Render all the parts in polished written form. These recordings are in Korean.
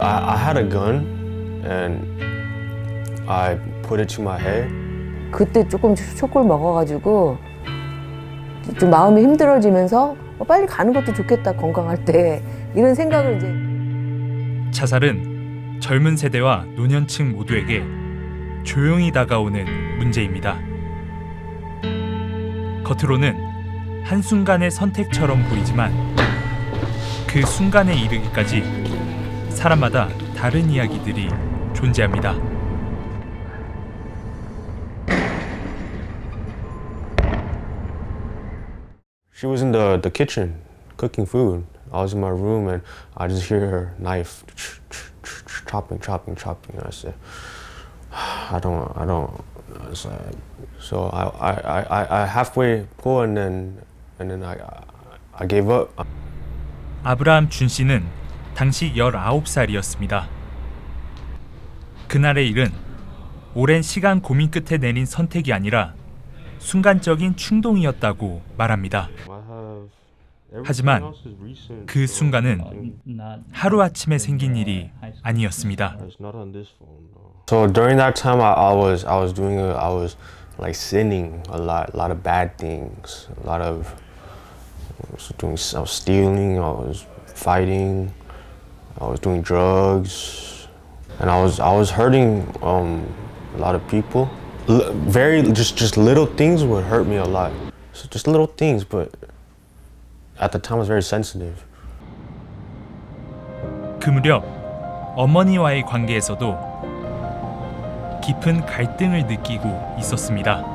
I had a gun and I put it to my head. 그때 조금 쇼크를 먹어가지고 좀 마음이 힘들어지면서 빨리 가는 것도 좋겠다, 건강할 때. 이런 생각을 이제. 자살은 젊은 세대와 노년층 모두에게 조용히 다가오는 문제입니다. 겉으로는 한순간의 선택처럼 보이지만 그 순간에 이르기까지 사람마다 다른 이야기들이 존재합니다. She was in the kitchen cooking food. I was in my room and I just hear her knife chopping. And I said, I don't. I was like, so I halfway pull and then I gave up. 아브라함 준 씨는 당시 19살이었습니다. 그날의 일은 오랜 시간 고민 끝에 내린 선택이 아니라 순간적인 충동이었다고 말합니다. 하지만 그 순간은 하루아침에 생긴 일이 아니었습니다. So during that time, I was like sinning a lot of bad things, I was stealing, I was fighting, I was doing drugs, and I was hurting a lot of people. Very just little things would hurt me a lot. So just little things, but at the time I was very sensitive. 그 무렵 어머니와의 관계에서도 깊은 갈등을 느끼고 있었습니다.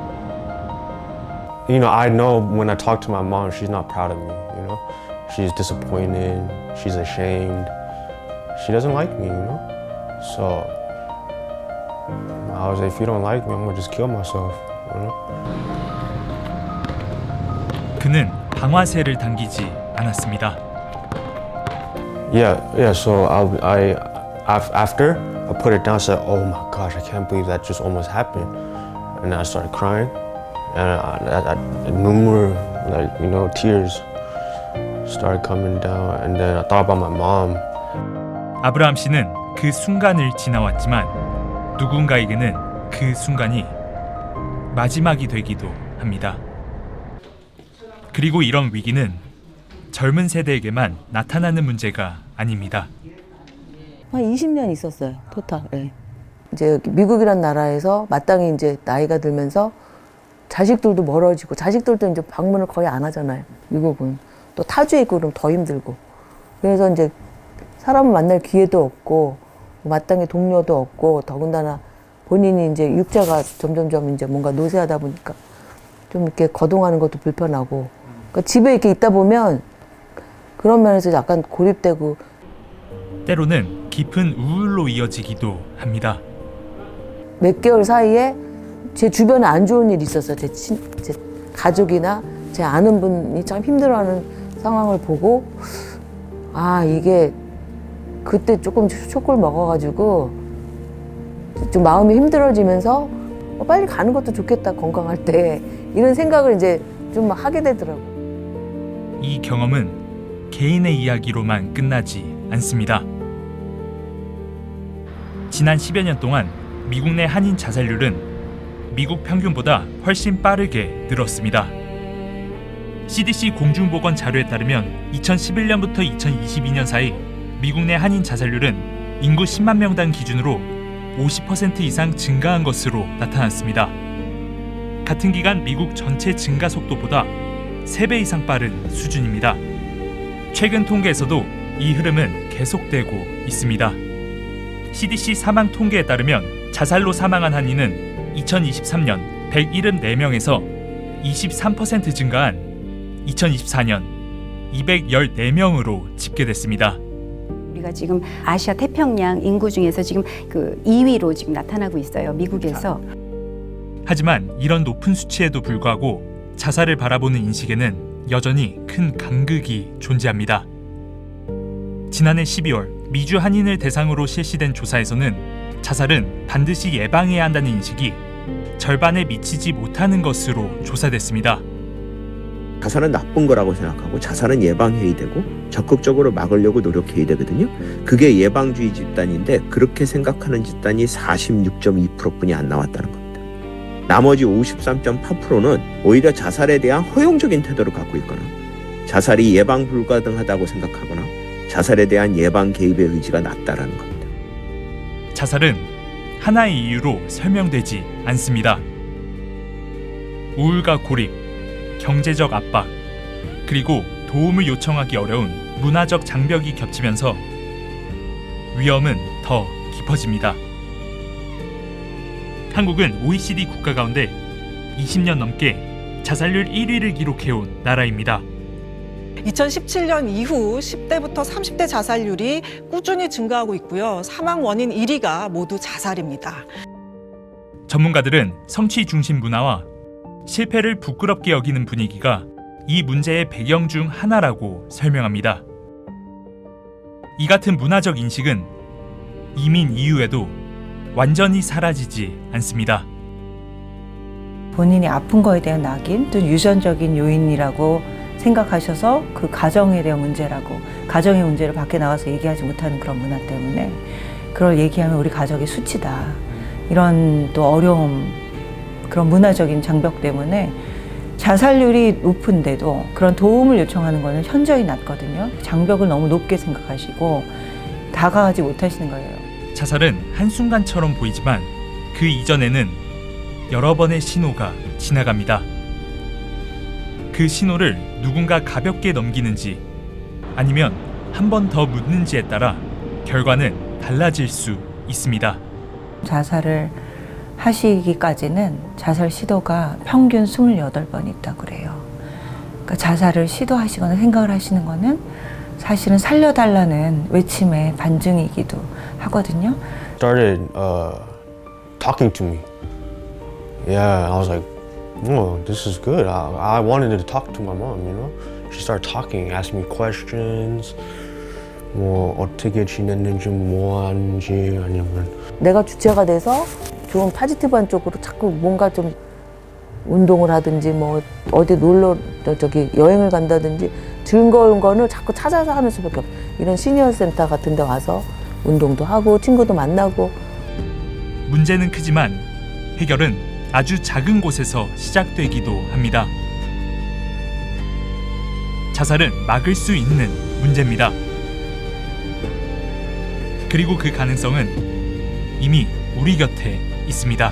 You know, I know when I talk to my mom, she's not proud of me, you know? She's disappointed, she's ashamed. She doesn't like me, you know? So I was like, if you don't like me, I'm gonna just kill myself, you know? 그는 방아쇠를 당기지 않았습니다. Yeah. So after I put it down, I said, "Oh my gosh, I can't believe that just almost happened." And then I started crying, and numerous, tears started coming down. And then I thought about my mom. 아브라함 씨는 그 순간을 지나왔지만 누군가에게는 그 순간이 마지막이 되기도 합니다. 그리고 이런 위기는 젊은 세대에게만 나타나는 문제가 아닙니다. 한 20년 있었어요, 토탈. 네. 이제 미국이란 나라에서 마땅히 이제 나이가 들면서 자식들도 멀어지고, 자식들도 이제 방문을 거의 안 하잖아요, 미국은. 또 타주에 있고 그러면 더 힘들고. 그래서 이제 사람을 만날 기회도 없고, 마땅히 동료도 없고, 더군다나 본인이 이제 육자가 점점점 이제 뭔가 노쇠하다 보니까 좀 이렇게 거동하는 것도 불편하고, 그러니까 집에 이렇게 있다 보면 그런 면에서 약간 고립되고. 때로는 깊은 우울로 이어지기도 합니다. 몇 개월 사이에 제 주변에 안 좋은 일이 있었어요. 제 가족이나 제 아는 분이 참 힘들어하는 상황을 보고, 이게 그때 조금 쇼크를 먹어가지고 좀 마음이 힘들어지면서 빨리 가는 것도 좋겠다, 건강할 때. 이런 생각을 이제 좀 하게 되더라고요. 이 경험은 개인의 이야기로만 끝나지 않습니다. 지난 10여 년 동안 미국 내 한인 자살률은 미국 평균보다 훨씬 빠르게 늘었습니다. CDC 공중보건 자료에 따르면 2011년부터 2022년 사이 미국 내 한인 자살률은 인구 10만 명당 기준으로 50% 이상 증가한 것으로 나타났습니다. 같은 기간 미국 전체 증가 속도보다 3배 이상 빠른 수준입니다. 최근 통계에서도 이 흐름은 계속되고 있습니다. CDC 사망 통계에 따르면 자살로 사망한 한인은 2023년 174명에서 23% 증가한 2024년 214명으로 집계됐습니다. 우리가 지금 아시아 태평양 인구 중에서 지금 그 2위로 지금 나타나고 있어요, 미국에서. 하지만 이런 높은 수치에도 불구하고 자살을 바라보는 인식에는 여전히 큰 간극이 존재합니다. 지난해 12월 미주 한인을 대상으로 실시된 조사에서는 자살은 반드시 예방해야 한다는 인식이 절반에 미치지 못하는 것으로 조사됐습니다. 자살은 나쁜 거라고 생각하고 자살은 예방해야 되고 적극적으로 막으려고 노력해야 되거든요. 그게 예방주의 집단인데 그렇게 생각하는 집단이 46.2%뿐이 안 나왔다는 겁니다. 나머지 53.8%는 오히려 자살에 대한 허용적인 태도를 갖고 있거나 자살이 예방 불가능하다고 생각하거나 자살에 대한 예방 개입의 의지가 낮다라는 겁니다. 자살은 하나의 이유로 설명되지 않습니다. 우울과 고립, 경제적 압박, 그리고 도움을 요청하기 어려운 문화적 장벽이 겹치면서 위험은 더 깊어집니다. 한국은 OECD 국가 가운데 20년 넘게 자살률 1위를 기록해온 나라입니다. 2017년 이후 10대부터 30대 자살률이 꾸준히 증가하고 있고요. 사망 원인 1위가 모두 자살입니다. 전문가들은 성취 중심 문화와 실패를 부끄럽게 여기는 분위기가 이 문제의 배경 중 하나라고 설명합니다. 이 같은 문화적 인식은 이민 이후에도 완전히 사라지지 않습니다. 본인이 아픈 거에 대한 낙인 또 유전적인 요인이라고 생각하셔서 그 가정에 대한 문제라고 가정의 문제를 밖에 나가서 얘기하지 못하는 그런 문화 때문에 그걸 얘기하면 우리 가족이 수치다 이런 또 어려움 그런 문화적인 장벽 때문에 자살률이 높은데도 그런 도움을 요청하는 거는 현저히 낮거든요. 장벽을 너무 높게 생각하시고 다가가지 못하시는 거예요. 자살은 한순간처럼 보이지만 그 이전에는 여러 번의 신호가 지나갑니다. 그 신호를 누군가 가볍게 넘기는지 아니면 한 번 더 묻는지에 따라 결과는 달라질 수 있습니다. 자살을 하시기까지는 자살 시도가 평균 28번 있다고 그래요. 그러니까 자살을 시도하시거나 생각을 하시는 거는 사실은 살려달라는 외침의 반증이기도 하거든요. Started talking to me. Yeah, I was like, oh, this is good. I wanted to talk to my mom, you know? She started talking, asking me questions. 뭐 어떻게 지냈는지 뭐 하는지 아니면 내가 주체가 돼서 좋은 파지티브한 쪽으로 자꾸 뭔가 좀 운동을 하든지 뭐 어디 놀러 저기 여행을 간다든지 즐거운 거는 자꾸 찾아서 하는 수밖에 없어. 이런 시니어 센터 같은 데 와서 운동도 하고 친구도 만나고. 문제는 크지만 해결은 아주 작은 곳에서 시작되기도 합니다. 자살은 막을 수 있는 문제입니다. 그리고 그 가능성은 이미 우리 곁에 있습니다.